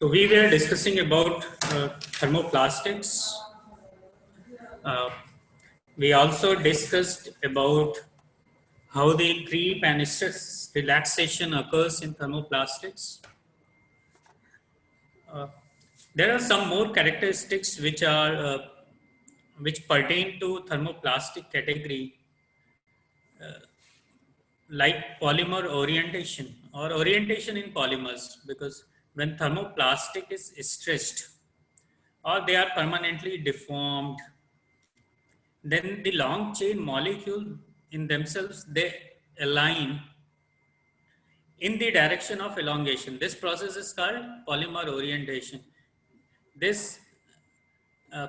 So we were discussing about thermoplastics. Uh, we also discussed about how the creep and stress relaxation occurs in thermoplastics. Uh, there are some more characteristics which pertain to thermoplastic category, like polymer orientation or orientation in polymers, because when thermoplastic is stressed or they are permanently deformed, then the long chain molecule in themselves they align in the direction of elongation. This process is called polymer orientation. This uh,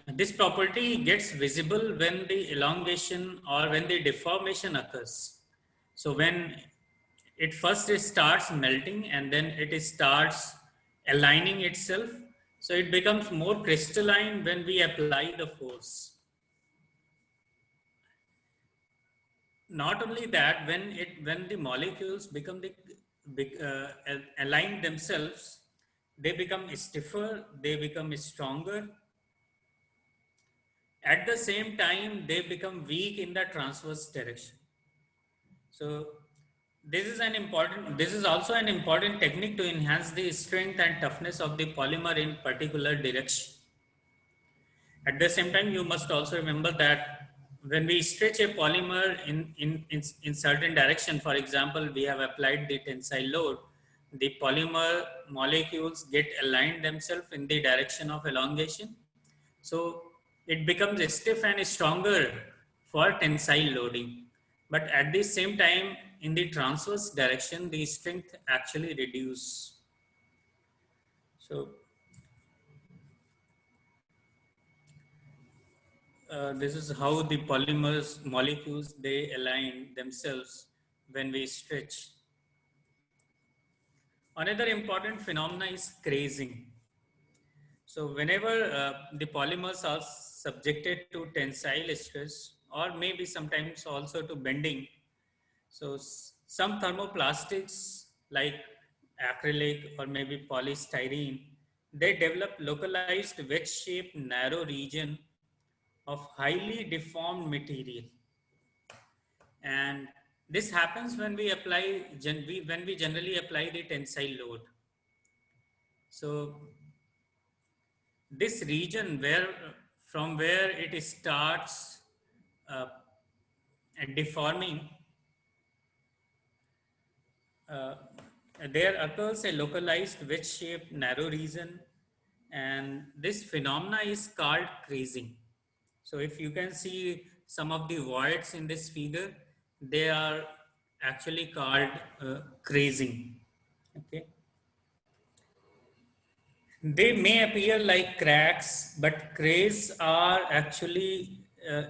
this property gets visible when the elongation or when the deformation occurs. So when it first it starts melting and then it starts aligning itself, so it becomes more crystalline when we apply the force. Not only that, when the molecules become align themselves, they become stiffer, they become stronger. At the same time, they become weak in the transverse direction. So this is also an important technique to enhance the strength and toughness of the polymer in particular direction. At the same time, you must also remember that when we stretch a polymer in certain direction, for example, we have applied the tensile load, the polymer molecules get aligned themselves in the direction of elongation. So it becomes stiff and stronger for tensile loading. But at the same time, in the transverse direction, the strength actually reduce. So this is how the polymers molecules they align themselves when we stretch. Another important phenomena is crazing. So whenever the polymers are subjected to tensile stress or maybe sometimes also to bending, so some thermoplastics like acrylic or maybe polystyrene, they develop localized wedge-shaped narrow region of highly deformed material. And this happens when we when we generally apply the tensile load. So this region where from where it starts uh, deforming, uh, there occurs a localized wedge-shaped narrow region, and this phenomena is called crazing. So if you can see some of the voids in this figure, they are actually called crazing. Okay. They may appear like cracks, but crays are actually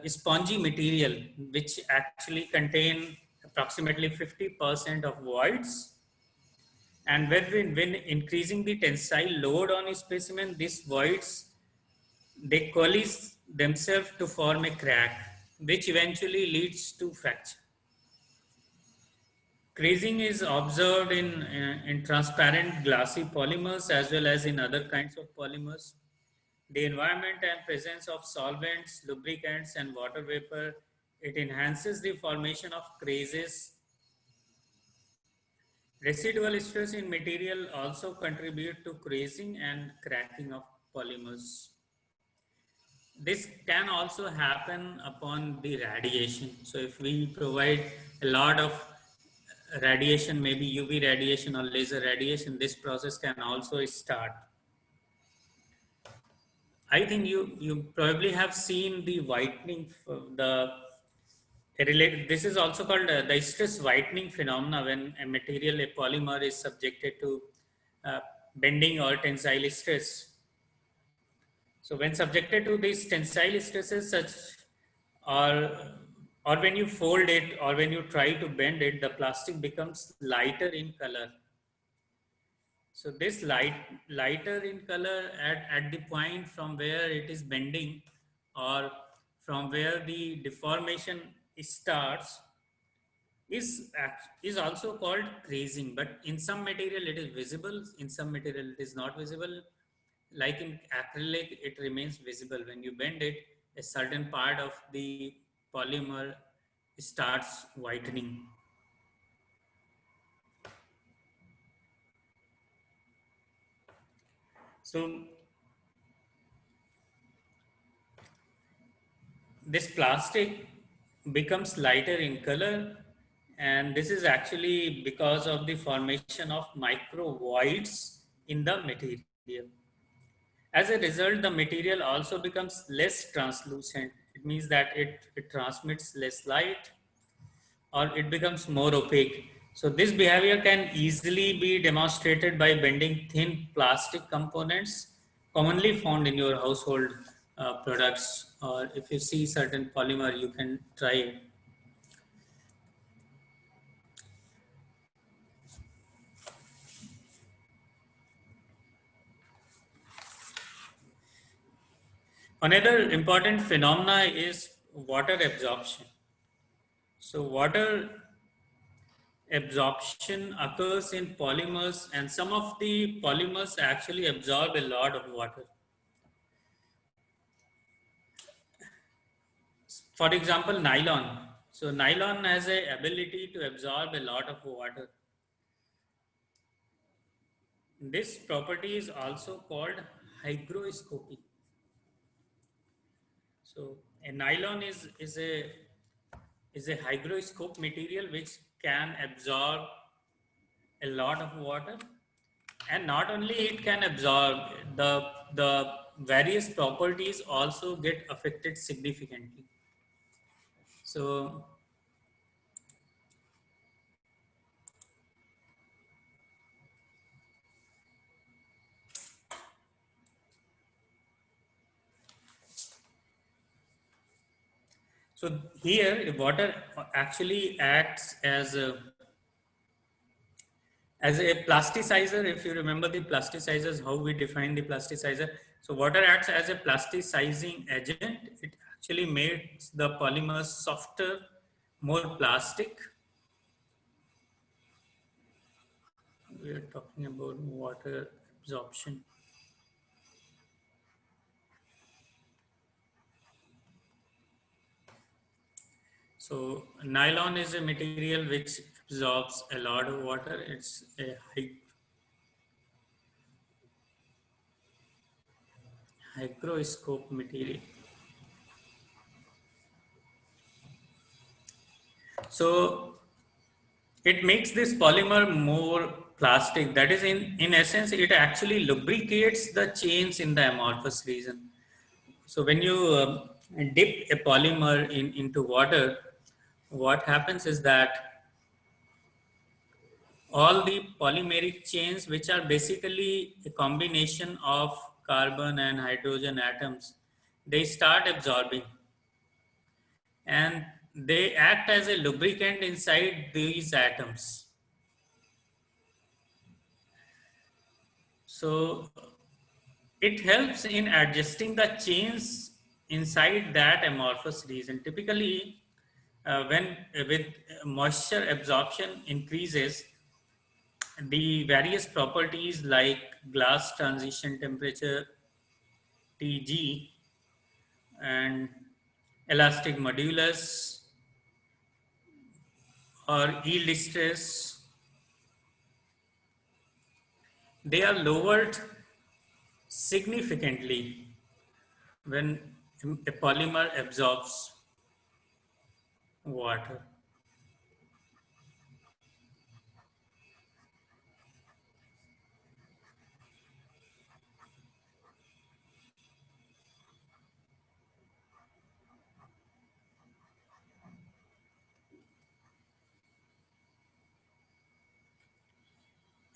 spongy material which actually contain approximately 50% of voids. And when increasing the tensile load on a specimen, these voids they coalesce themselves to form a crack, which eventually leads to fracture. Crazing is observed in transparent glassy polymers as well as in other kinds of polymers. The environment and presence of solvents, lubricants, and water vapor, it enhances the formation of crazes. Residual stress in material also contribute to crazing and cracking of polymers. This can also happen upon the radiation. So if we provide a lot of radiation, maybe UV radiation or laser radiation, this process can also start. I think you probably have seen the whitening, this is also called the stress whitening phenomena when a material, a polymer is subjected to uh, bending or tensile stress. So when subjected to these tensile stresses such or or when you fold it or when you try to bend it, the plastic becomes lighter in color. So this lighter in color at the point from where it is bending or from where the deformation starts, is also called crazing, but in some material it is visible, in some material it is not visible. Like in acrylic, it remains visible. When you bend it, a certain part of the polymer starts whitening. So this plastic becomes lighter in color, and this is actually because of the formation of micro voids in the material. As a result, the material also becomes less translucent. It means that it transmits less light, or it becomes more opaque. So this behavior can easily be demonstrated by bending thin plastic components commonly found in your household products, or if you see certain polymer, you can try it. Another important phenomena is water absorption. So water absorption occurs in polymers, and some of the polymers actually absorb a lot of water. For example, nylon. So nylon has a ability to absorb a lot of water. This property is also called hygroscopy. So a nylon is a hygroscope material which can absorb a lot of water, and not only it can absorb, the various properties also get affected significantly. So so here water actually acts as a plasticizer. If you remember the plasticizers, how we define the plasticizer. So water acts as a plasticizing agent. It actually makes the polymers softer, more plastic. We are talking about water absorption. So nylon is a material which absorbs a lot of water. It's a hygroscope material. So it makes this polymer more plastic. That is, in essence, it actually lubricates the chains in the amorphous region. So when you dip a polymer into water, what happens is that all the polymeric chains, which are basically a combination of carbon and hydrogen atoms, they start absorbing, and they act as a lubricant inside these atoms. So it helps in adjusting the chains inside that amorphous region. Typically, when with moisture absorption increases, the various properties like glass transition temperature Tg and elastic modulus or yield stress, they are lowered significantly when a polymer absorbs water.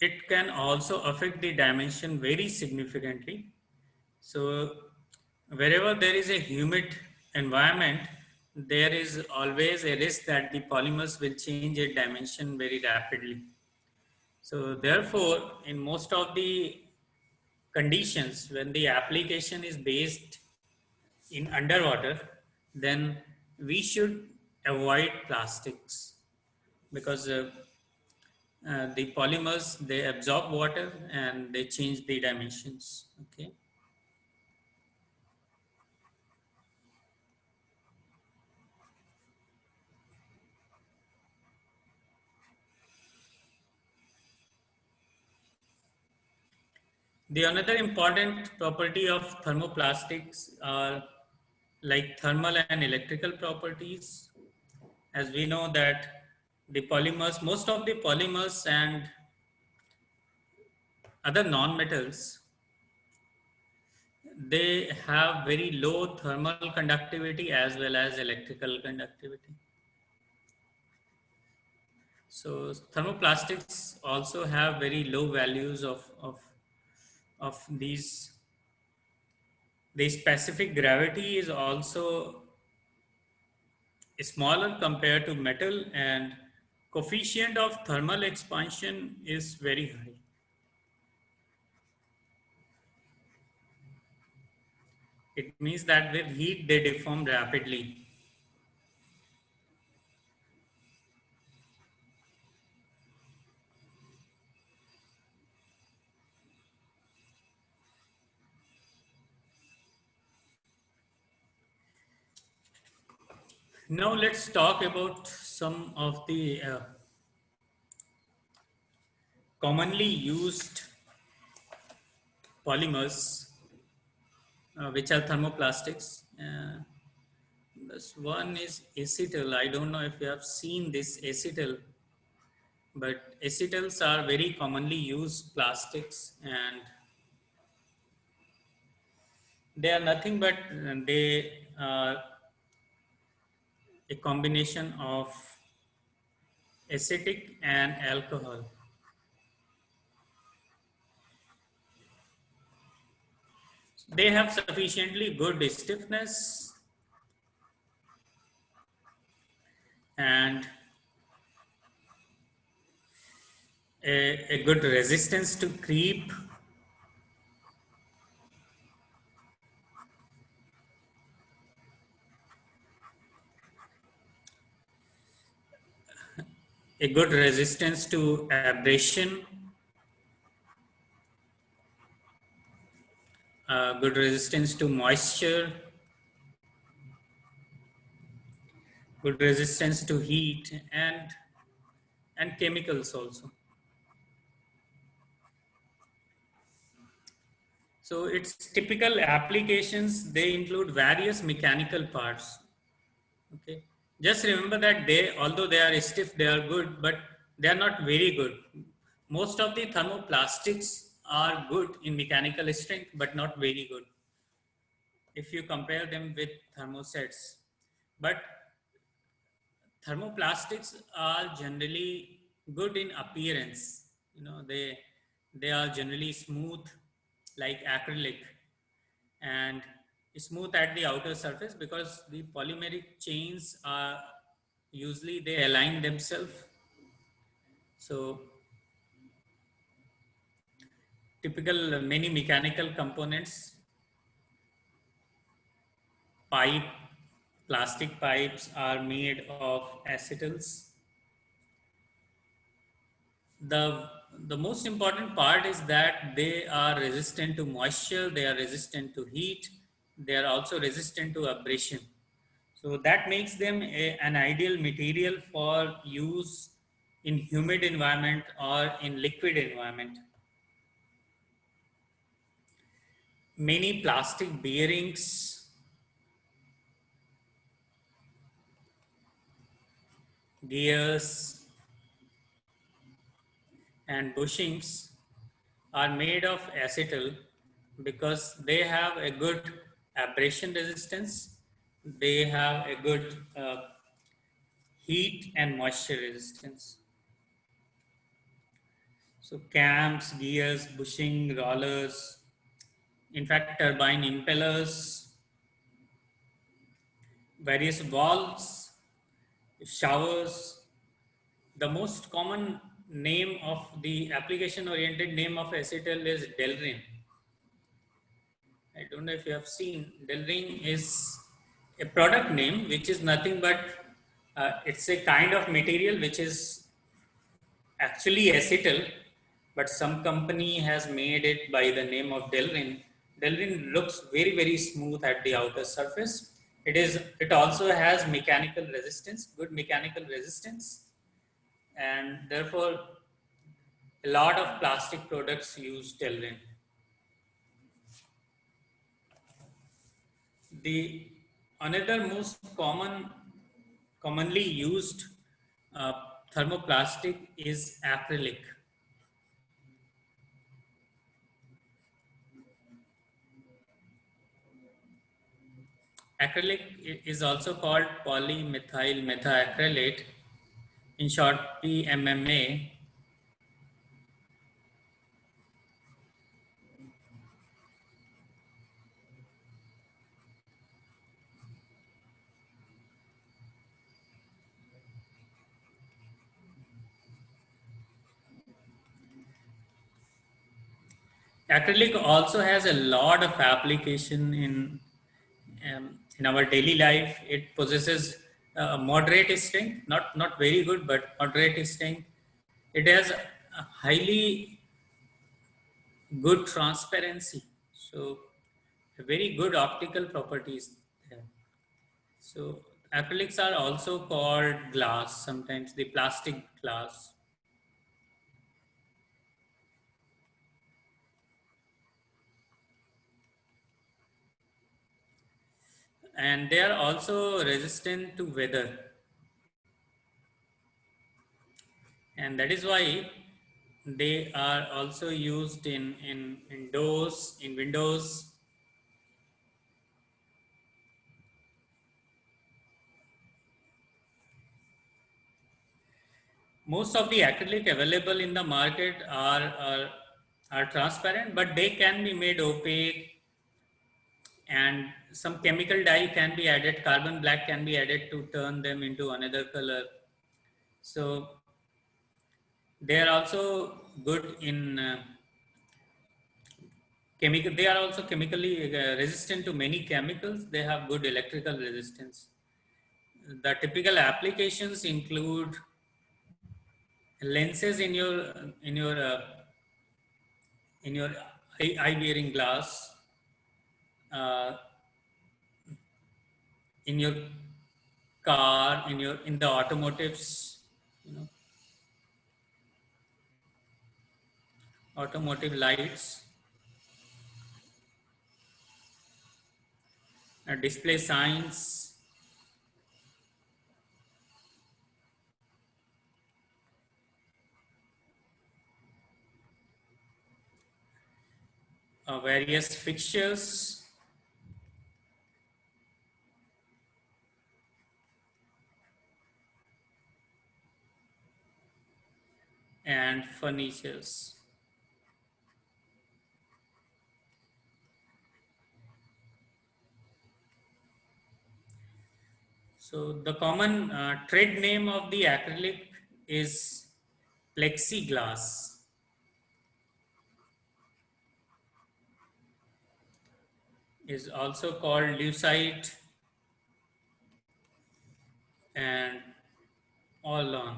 It can also affect the dimension very significantly. So wherever there is a humid environment, there is always a risk that the polymers will change its dimension very rapidly. So therefore, in most of the conditions, when the application is based in underwater, then we should avoid plastics, because the polymers, they absorb water and they change the dimensions. Okay. The another important property of thermoplastics are like thermal and electrical properties. As we know that the polymers, most of the polymers and other non-metals, they have very low thermal conductivity as well as electrical conductivity. So thermoplastics also have very low values of these. The specific gravity is also smaller compared to metal, and coefficient of thermal expansion is very high. It means that with heat they deform rapidly. Now let's talk about some of the commonly used polymers which are thermoplastics. This one is acetal. I don't know if you have seen this acetal, but acetals are very commonly used plastics, and they are nothing but they are a combination of acetic and alcohol. They have sufficiently good stiffness and a good resistance to creep, a good resistance to abrasion, good resistance to moisture, good resistance to heat, and chemicals also. So its typical applications, they include various mechanical parts. Okay. Just remember that they, although they are stiff, they are good, but they are not very good. Most of the thermoplastics are good in mechanical strength, but not very good if you compare them with thermosets. But thermoplastics are generally good in appearance. You know, they are generally smooth like acrylic and smooth at the outer surface because the polymeric chains are usually they align themselves. So typical many mechanical components, pipe, plastic pipes are made of acetals. The most important part is that they are resistant to moisture, they are resistant to heat, they are also resistant to abrasion. So that makes them an ideal material for use in humid environment or in liquid environment. Many plastic bearings, gears, and bushings are made of acetal because they have a good abrasion resistance, they have a good heat and moisture resistance. So cams, gears, bushing, rollers, in fact turbine impellers, various valves, showers. The most common name of the application oriented name of acetal is Delrin. I don't know if you have seen. Delrin is a product name which is nothing but it's a kind of material which is actually acetal, but some company has made it by the name of Delrin. Delrin looks very, very smooth at the outer surface. It also has mechanical resistance, good mechanical resistance, and therefore a lot of plastic products use Delrin. The another most commonly used uh, thermoplastic is acrylic. Acrylic is also called polymethyl methacrylate, in short PMMA. Acrylic also has a lot of application in our daily life. It possesses moderate strength, not very good, but moderate strength. It has a highly good transparency, so very good optical properties there. So acrylics are also called glass, sometimes the plastic glass. And they are also resistant to weather. And that is why they are also used in doors, in windows. Most of the acrylic available in the market are transparent, but they can be made opaque, and some chemical dye can be added, carbon black can be added to turn them into another color. So they are also good in chemical. They are also chemically resistant to many chemicals. They have good electrical resistance. The typical applications include lenses in your eye bearing glass, uh, in your car, in the automotives, you know, automotive lights, display signs, various fixtures, and furnitures. So the common trade name of the acrylic is plexiglass, is also called lucite and Orlon.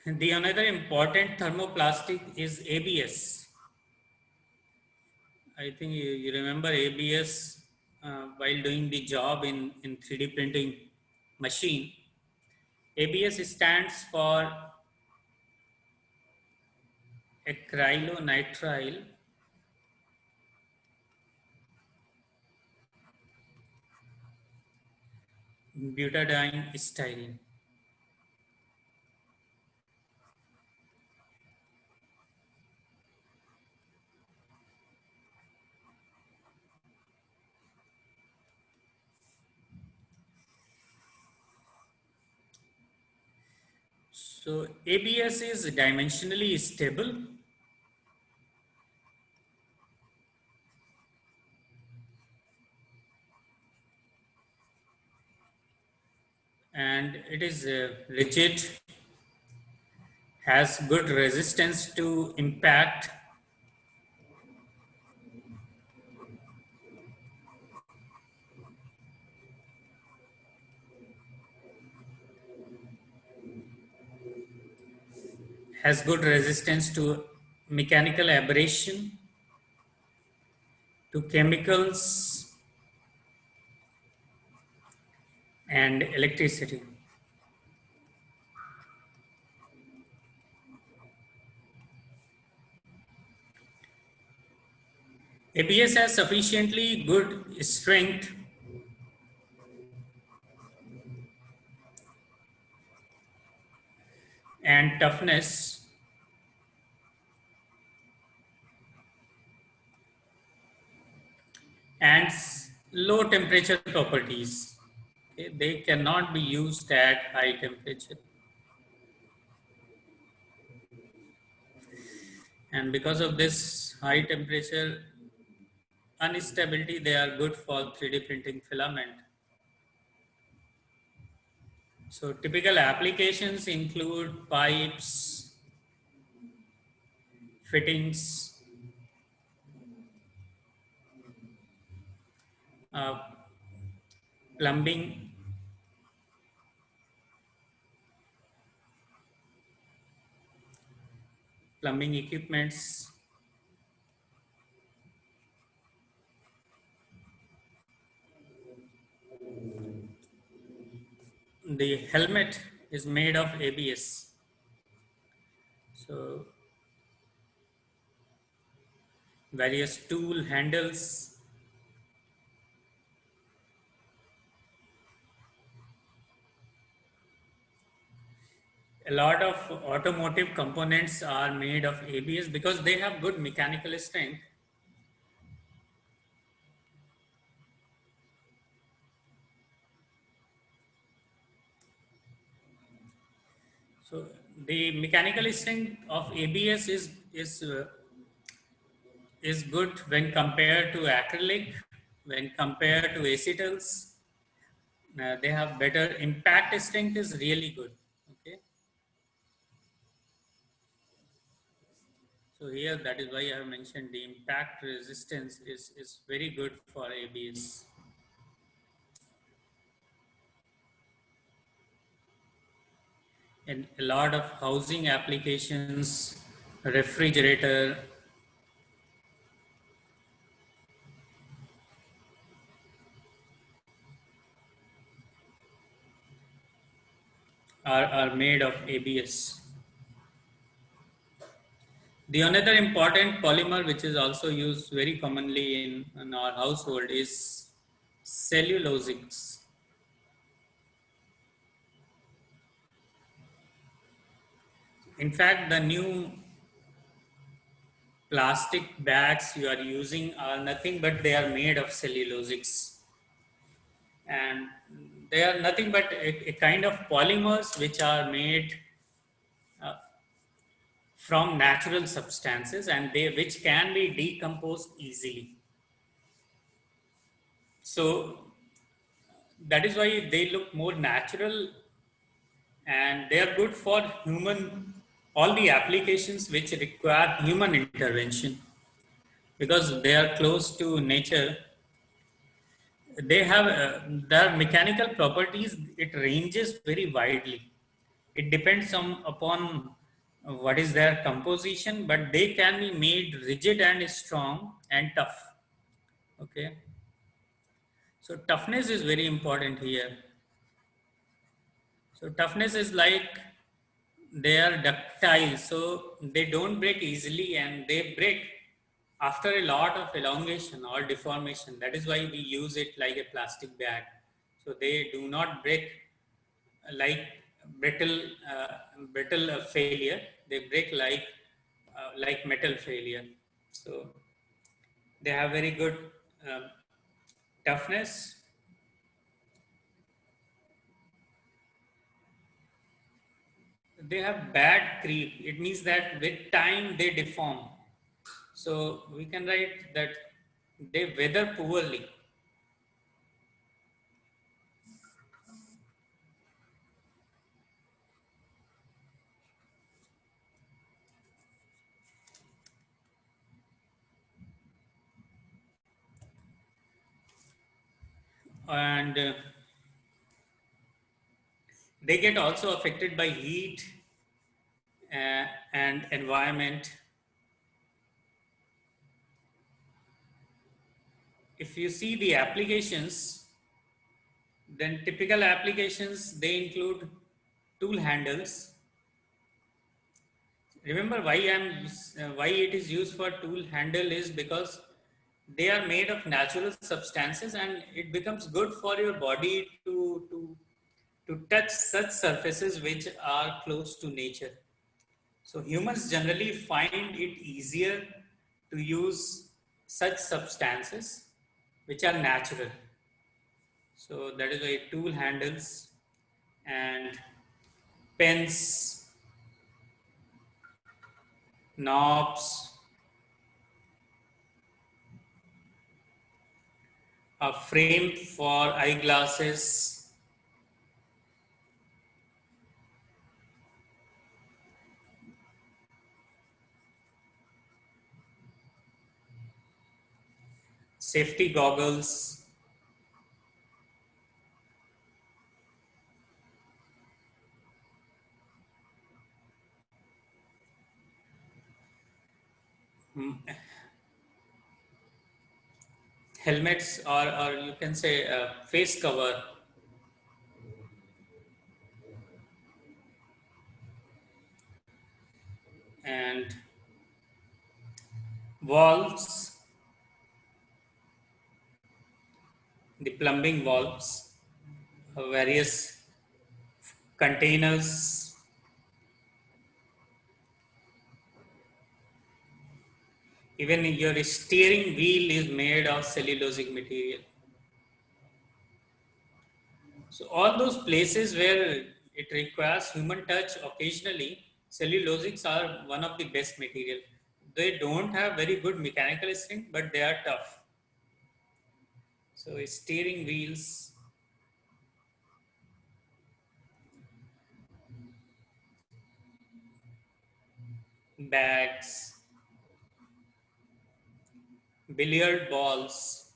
The another important thermoplastic is ABS. I think you remember ABS while doing the job in 3D printing machine. ABS stands for acrylonitrile butadiene styrene. So ABS is dimensionally stable and it is rigid, has good resistance to impact, has good resistance to mechanical aberration, to chemicals and electricity. ABS has sufficiently good strength and toughness and low temperature properties. Okay, they cannot be used at high temperature. And because of this high temperature instability, they are good for 3D printing filament. So typical applications include pipes, fittings, uh, plumbing, plumbing equipments. The helmet is made of ABS. So various tool handles, a lot of automotive components are made of ABS because they have good mechanical strength. So the mechanical strength of ABS is good when compared to acrylic, when compared to acetals. They have better impact strength is really good. Okay. So here that is why I have mentioned the impact resistance is very good for ABS. In a lot of housing applications, refrigerator, are made of ABS. The another important polymer which is also used very commonly in our household is cellulosics. In fact, the new plastic bags you are using are nothing but they are made of cellulosics. And they are nothing but a kind of polymers which are made uh, from natural substances and they which can be decomposed easily. So that is why they look more natural and they are good for human all the applications which require human intervention because they are close to nature. They have their mechanical properties, it ranges very widely. It depends on upon what is their composition, but they can be made rigid and strong and tough. Okay. So toughness is very important here. So toughness is like they are ductile, so they don't break easily and they break after a lot of elongation or deformation. That is why we use it like a plastic bag. So they do not break like brittle failure. They break like metal failure. So they have very good um, toughness. They have bad creep. It means that with time they deform. So we can write that they weather poorly. and they get also affected by heat and environment. If you see the applications, then typical applications, they include tool handles. Remember why it is used for tool handle is because they are made of natural substances, and it becomes good for your body to touch such surfaces which are close to nature. So humans generally find it easier to use such substances which are natural. So that is why tool handles and pens, knobs, a frame for eyeglasses, safety goggles, helmets, or you can say face cover, and valves, the plumbing valves, various containers. Even your steering wheel is made of cellulosic material. So all those places where it requires human touch occasionally, cellulosics are one of the best material. They don't have very good mechanical strength, but they are tough. So steering wheels, bags, billiard balls,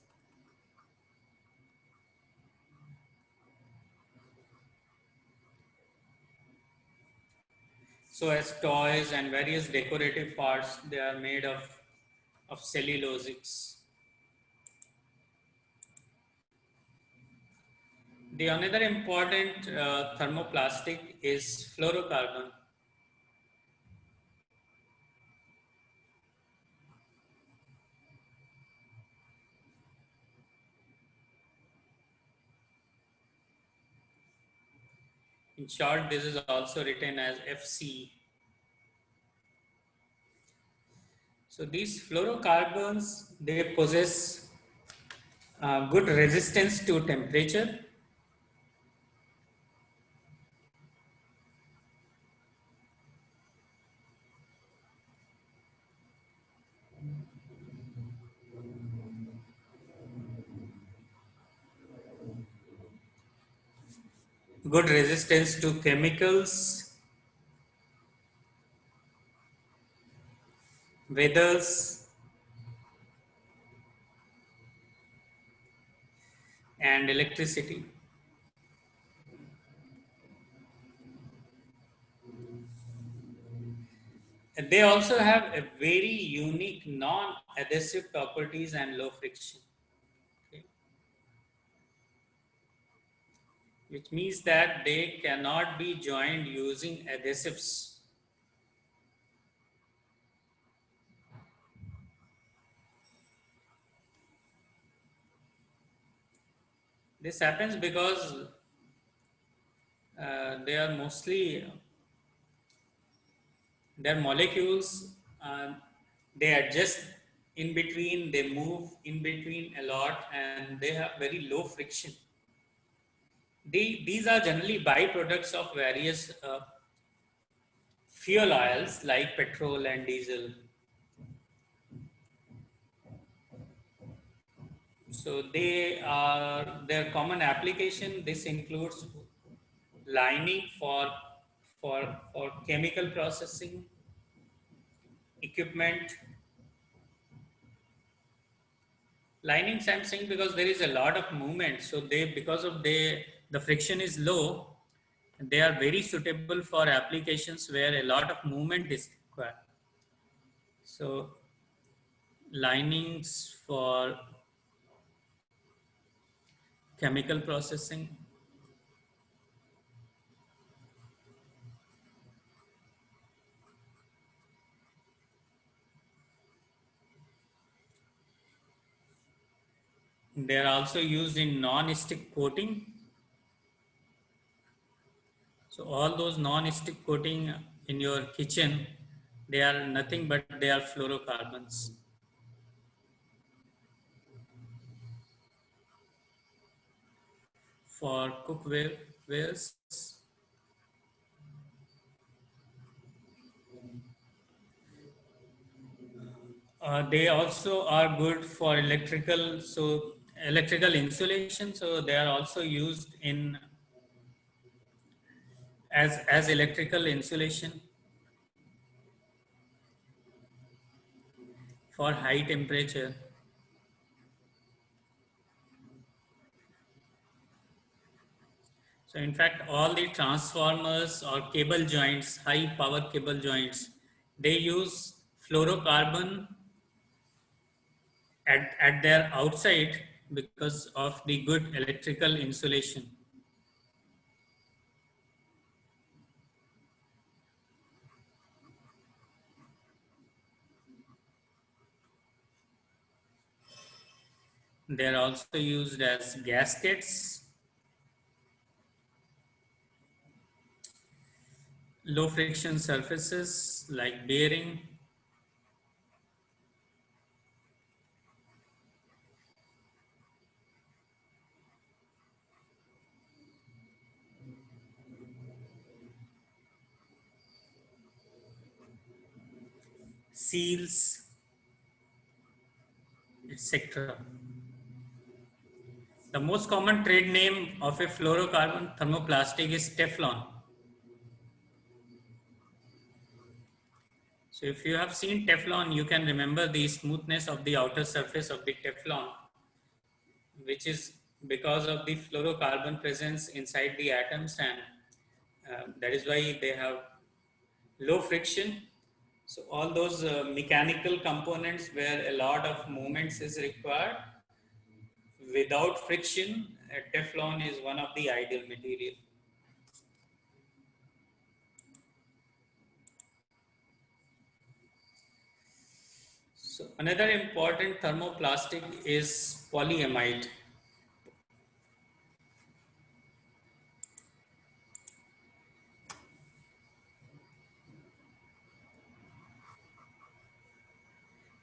so as toys and various decorative parts, they are made of cellulosics. The another important thermoplastic is fluorocarbon. In short, this is also written as FC. So these fluorocarbons, they possess good resistance to temperature, good resistance to chemicals, weathers, and electricity. And they also have a very unique non-adhesive properties and low friction, okay, which means that they cannot be joined using adhesives. This happens because they are mostly their molecules, they adjust in between, they move in between a lot, and they have very low friction. These are generally byproducts of various fuel oils like petrol and diesel. So they are their common application. This includes lining for chemical processing, equipment, Linings, I'm saying because there is a lot of movement. So because of the friction is low, they are very suitable for applications where a lot of movement is required. So linings for chemical processing. They are also used in non-stick coating. So all those non-stick coating in your kitchen, they are nothing but they are fluorocarbons. For cookwares, they also are good for electrical insulation. So they are also used in as electrical insulation for high temperature. So in fact, all the transformers or cable joints, high power cable joints, they use fluorocarbon at their outside because of the good electrical insulation. They are also used as gaskets, low friction surfaces like bearing, seals, etc. The most common trade name of a fluorocarbon thermoplastic is Teflon. So if you have seen Teflon, you can remember the smoothness of the outer surface of the Teflon, which is because of the fluorocarbon presence inside the atoms, and that is why they have low friction. So all those mechanical components where a lot of movements is required, without friction, Teflon is one of the ideal material. So another important thermoplastic is polyamide.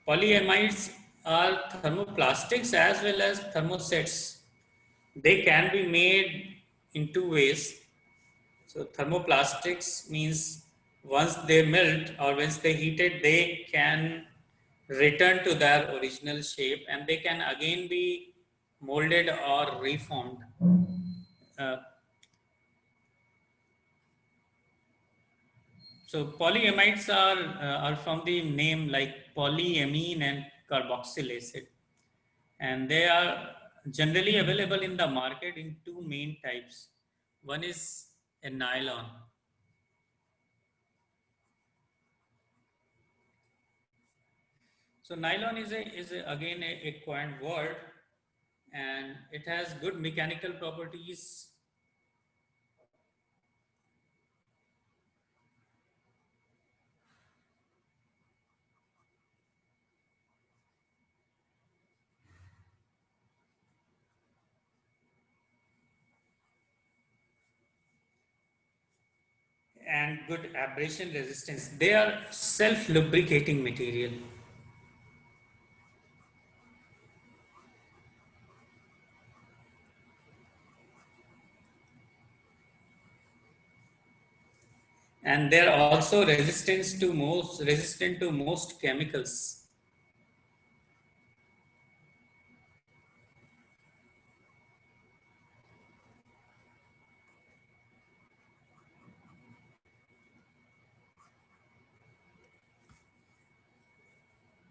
Polyamides are thermoplastics as well as thermosets. They can be made in two ways. So thermoplastics means once they melt or once they heated, they can return to their original shape and they can again be molded or reformed. Uh, so polyamides are from the name like polyamine and carboxyl acid, and they are generally available in the market in two main types. One is a nylon. So nylon again a coined word, and it has good mechanical properties and good abrasion resistance. They are self lubricating material. And they are also resistant to most chemicals.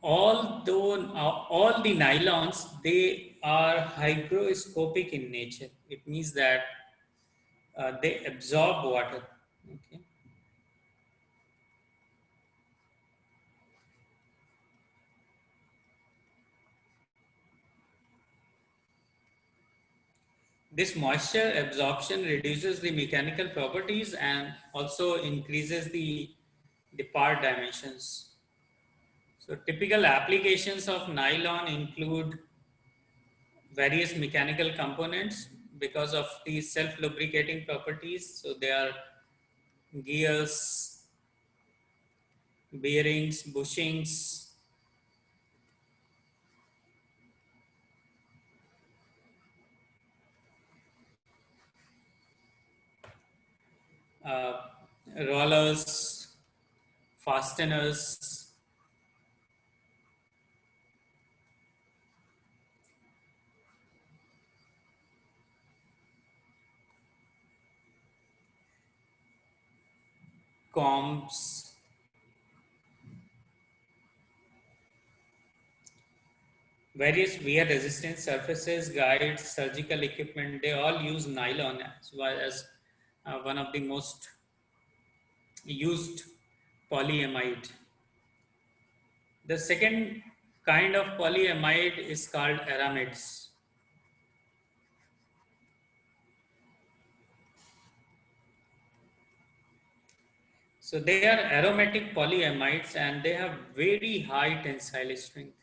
although all the nylons, they are hygroscopic in nature. It means that they absorb water. Okay. This moisture absorption reduces the mechanical properties and also increases the part dimensions. So typical applications of nylon include various mechanical components because of the self-lubricating properties. So they are gears, bearings, bushings, uh, rollers, fasteners, combs, various wear resistant surfaces, guides, surgical equipment, they all use nylon as well as one of the most used polyamide. The second kind of polyamide is called aramids. So they are aromatic polyamides and they have very high tensile strength.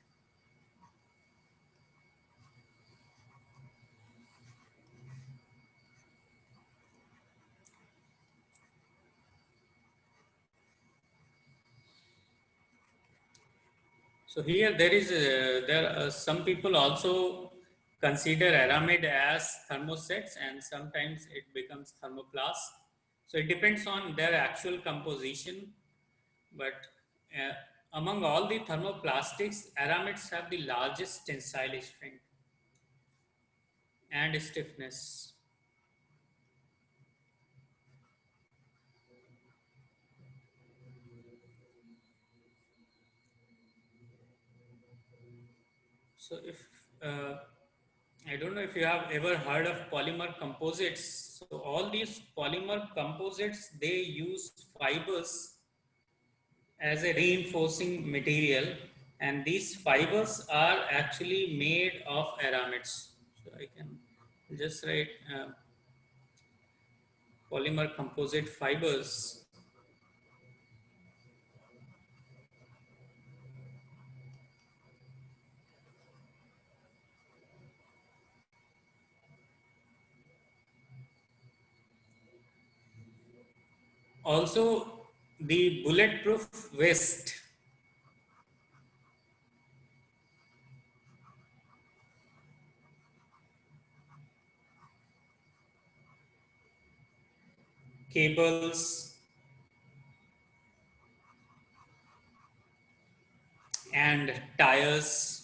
So here there are some people also consider aramid as thermosets and sometimes it becomes thermoplast. So it depends on their actual composition, but uh, among all the thermoplastics, aramids have the largest tensile strength and stiffness. So if I don't know if you have ever heard of polymer composites. So all these polymer composites, they use fibers as a reinforcing material and these fibers are actually made of aramids. So I can just write polymer composite fibers. Also the bulletproof vest, cables and tires,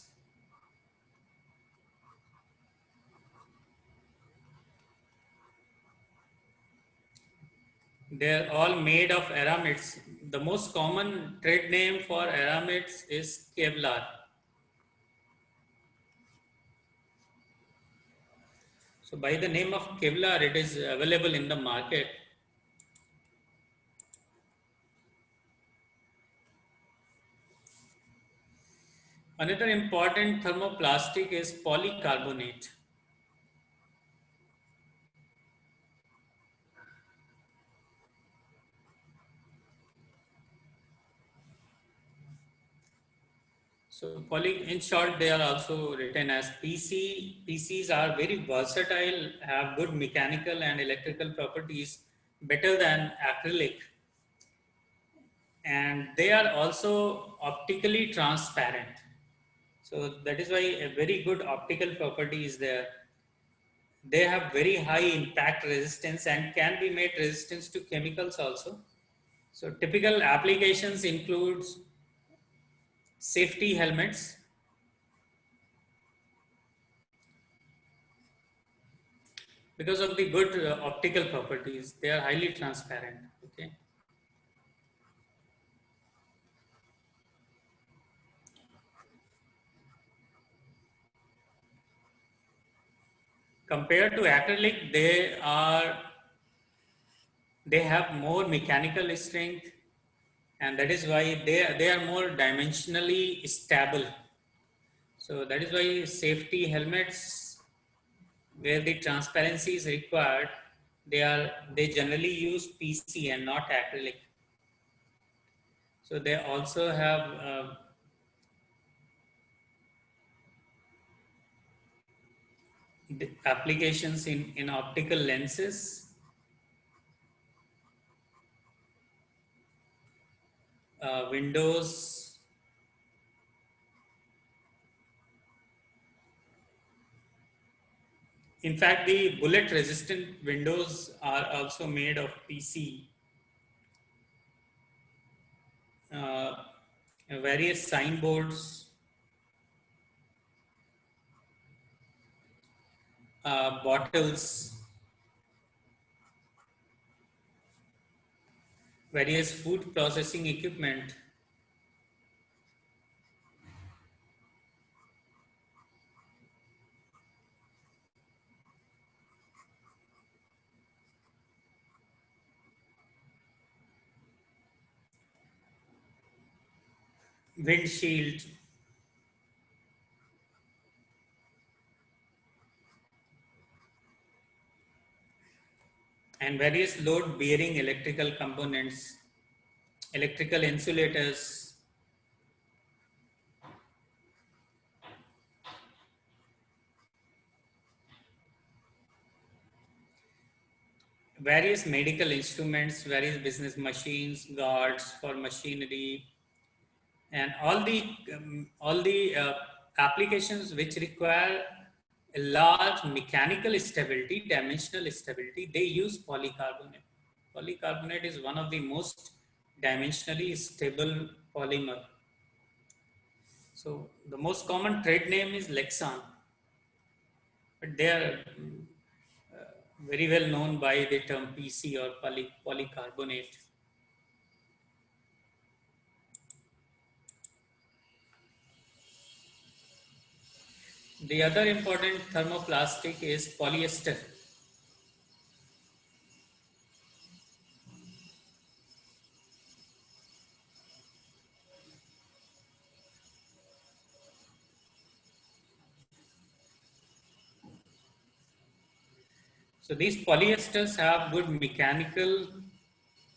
they're all made of aramids. The most common trade name for aramids is Kevlar. So by the name of Kevlar, it is available in the market. Another important thermoplastic is polycarbonate. So in short, they are also written as PC. PCs are very versatile, have good mechanical and electrical properties, better than acrylic. And they are also optically transparent. So that is why a very good optical property is there. They have very high impact resistance and can be made resistance to chemicals also. So typical applications includes safety helmets because of the good optical properties. They are highly transparent. Okay. compared to acrylic, they have more mechanical strength, and that is why they are more dimensionally stable. So that is why safety helmets, where the transparency is required, they generally use PC and not acrylic. So they also have the applications in optical lenses, windows. In fact, the bullet resistant windows are also made of PC. Uh, Various signboards, bottles, various food processing equipment. Windshield, and various load bearing electrical components, electrical insulators, various medical instruments, various business machines, guards for machinery, and all the applications which require a large mechanical stability, dimensional stability, they use polycarbonate. Polycarbonate is one of the most dimensionally stable polymer. So the most common trade name is Lexan, but they are very well known by the term PC or polycarbonate. The other important thermoplastic is polyester. So these polyesters have good mechanical,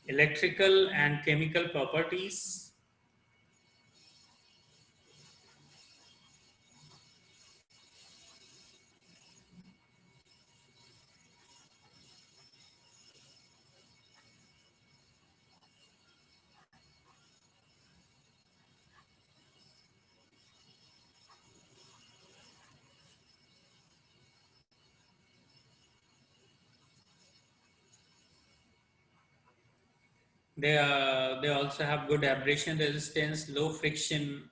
electrical, and chemical properties. They also have good abrasion resistance, low friction.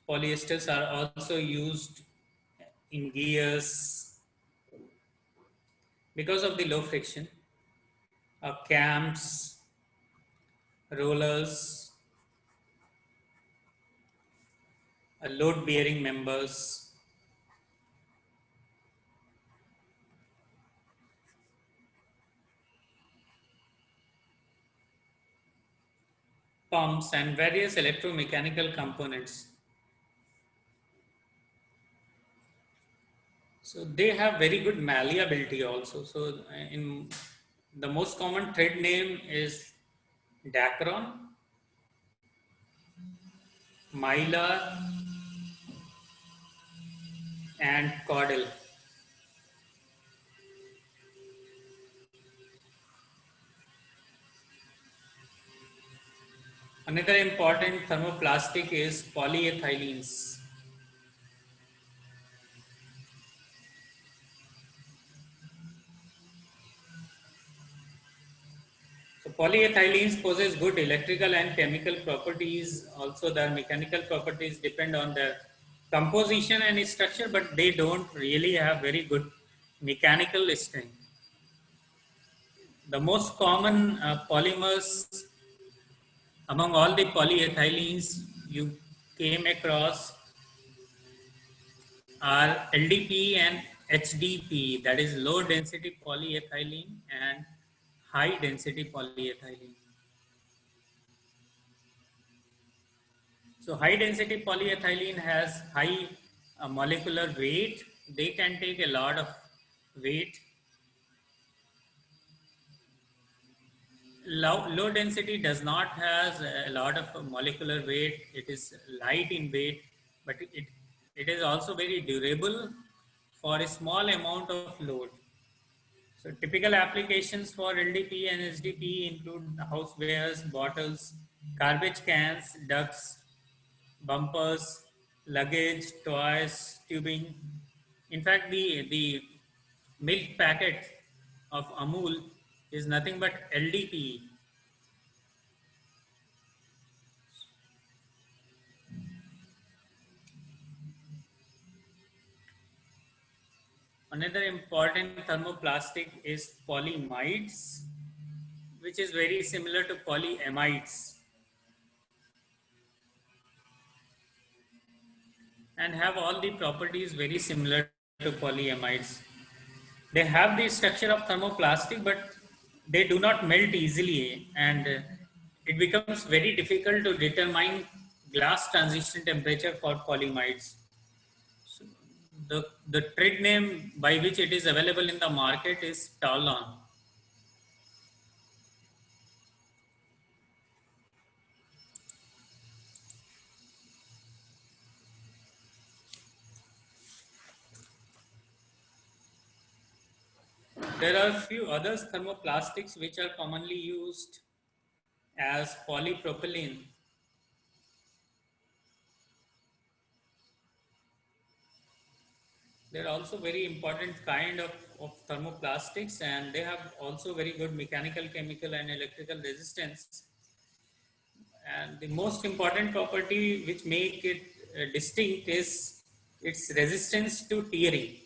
Polyesters are also used in gears because of the low friction. Cams, rollers, load bearing members, pumps, and various electromechanical components. So they have very good malleability also. So in the most common thread name is Dacron, Mylar, and Cordel. Another important thermoplastic is polyethylenes. So polyethylenes possess good electrical and chemical properties. Also, their mechanical properties depend on their composition and structure, but they don't really have very good mechanical strength. The most common polymers among all the polyethylenes you came across are LDPE and HDP, that is low density polyethylene and high density polyethylene. So high density polyethylene has high molecular weight. They can take a lot of weight. Low density does not has a lot of molecular weight. It is light in weight, but it is also very durable for a small amount of load. So typical applications for LDP and HDP include housewares, bottles, garbage cans, ducts, bumpers, luggage, toys, tubing. In fact, the milk packet of Amul is nothing but LDPE. Another important thermoplastic is polyamides, which is very similar to polyamides and have all the properties very similar to polyamides. They have the structure of thermoplastic, but they do not melt easily, and it becomes very difficult to determine glass transition temperature for polyamides. So the trade name by which it is available in the market is Taulan. There are a few other thermoplastics which are commonly used as polypropylene. They're also very important kind of thermoplastics, and they have also very good mechanical, chemical and electrical resistance. And the most important property which make it distinct is its resistance to tearing.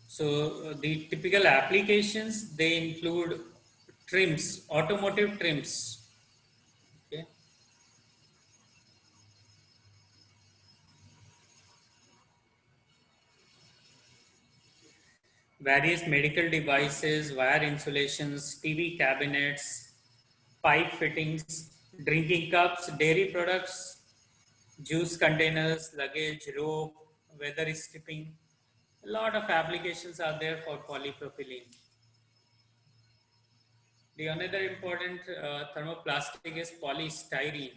So the typical applications, they include trims, automotive trims. Okay. Various medical devices, wire insulations, TV cabinets, pipe fittings, drinking cups, dairy products, juice containers, luggage, rope, weather stripping. A lot of applications are there for polypropylene. The another important thermoplastic is polystyrene.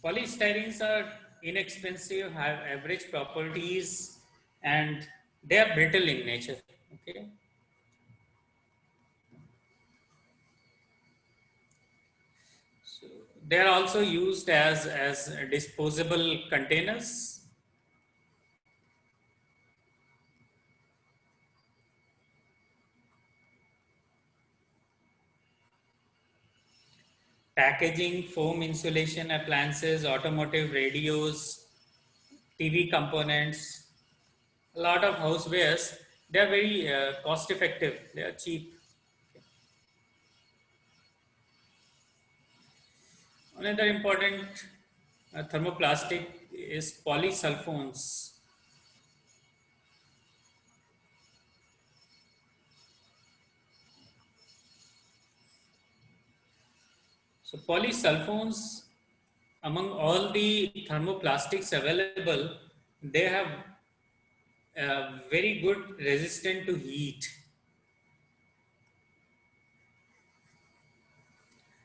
Polystyrenes are inexpensive, have average properties, and they are brittle in nature. Okay. So they are also used as disposable containers. Packaging, foam insulation appliances, automotive radios, TV components, a lot of housewares. They are very cost effective. They are cheap. Another important thermoplastic is polysulfones. So polysulfones, among all the thermoplastics available, they have very good resistant to heat.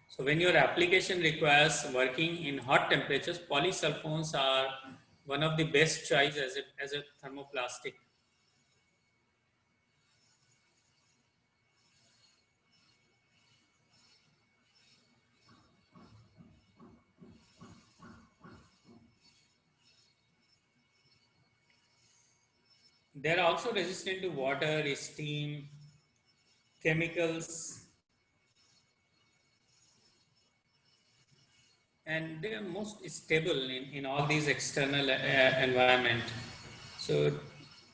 So when your application requires working in hot temperatures, polysulfones are one of the best choice as a thermoplastic. They are also resistant to water, steam, chemicals. and they are most stable in all these external environment. So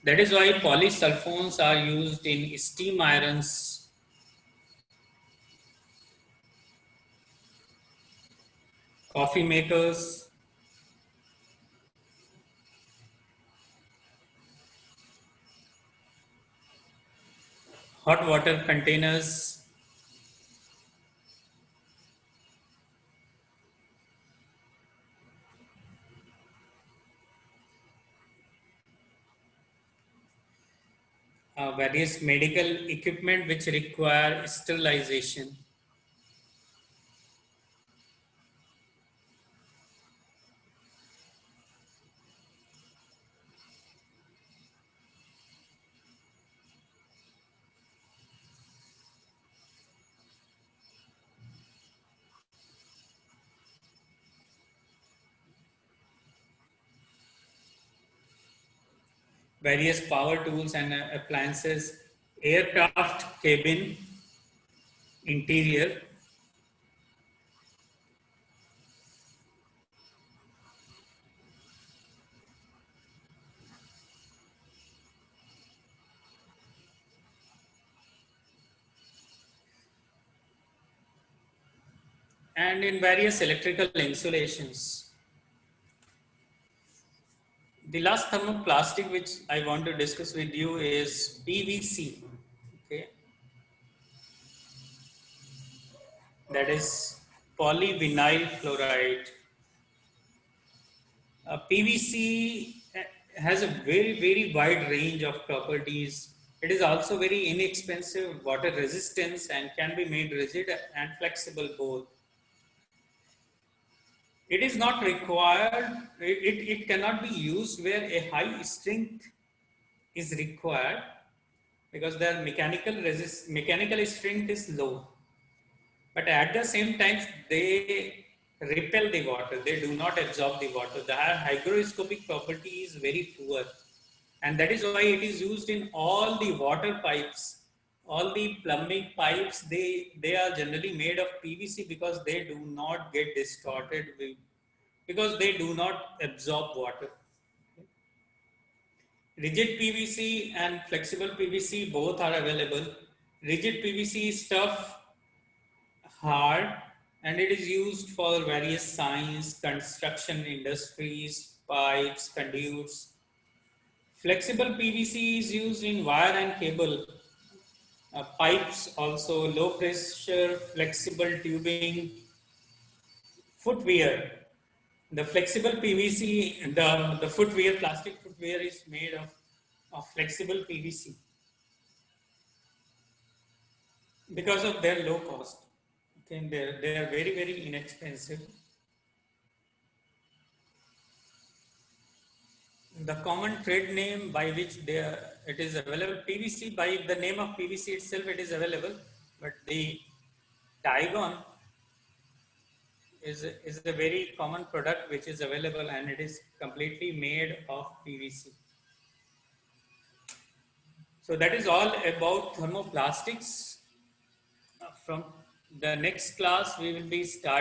that is why polysulfones are used in steam irons, coffee makers, hot water containers, various medical equipment which require sterilization. Various power tools and appliances, aircraft cabin interior, and in various electrical insulations. The last thermoplastic which I want to discuss with you is PVC. Okay, that is polyvinyl chloride. PVC has a very wide range of properties. It is also very inexpensive, water resistance, and can be made rigid and flexible both. It is not required, it cannot be used where a high strength is required because their mechanical strength is low. But at the same time, they repel the water. They do not absorb the water. The hygroscopic property is very poor. And that is why it is used in all the water pipes. All the plumbing pipes, they are generally made of PVC because they do not get distorted because they do not absorb water. Rigid PVC and flexible PVC both are available. Rigid PVC is tough, hard, and it is used for various science, construction industries, pipes, conduits. Flexible PVC is used in wire and cable, pipes, also low pressure, flexible tubing, footwear. The flexible PVC, the footwear, plastic footwear is made of flexible PVC because of their low cost. Okay, they are very inexpensive. The common trade name by which it is available, PVC, by the name of PVC itself, it is available, but the Tygon is a very common product which is available and it is completely made of PVC. So that is all about thermoplastics. From the next class, we will be starting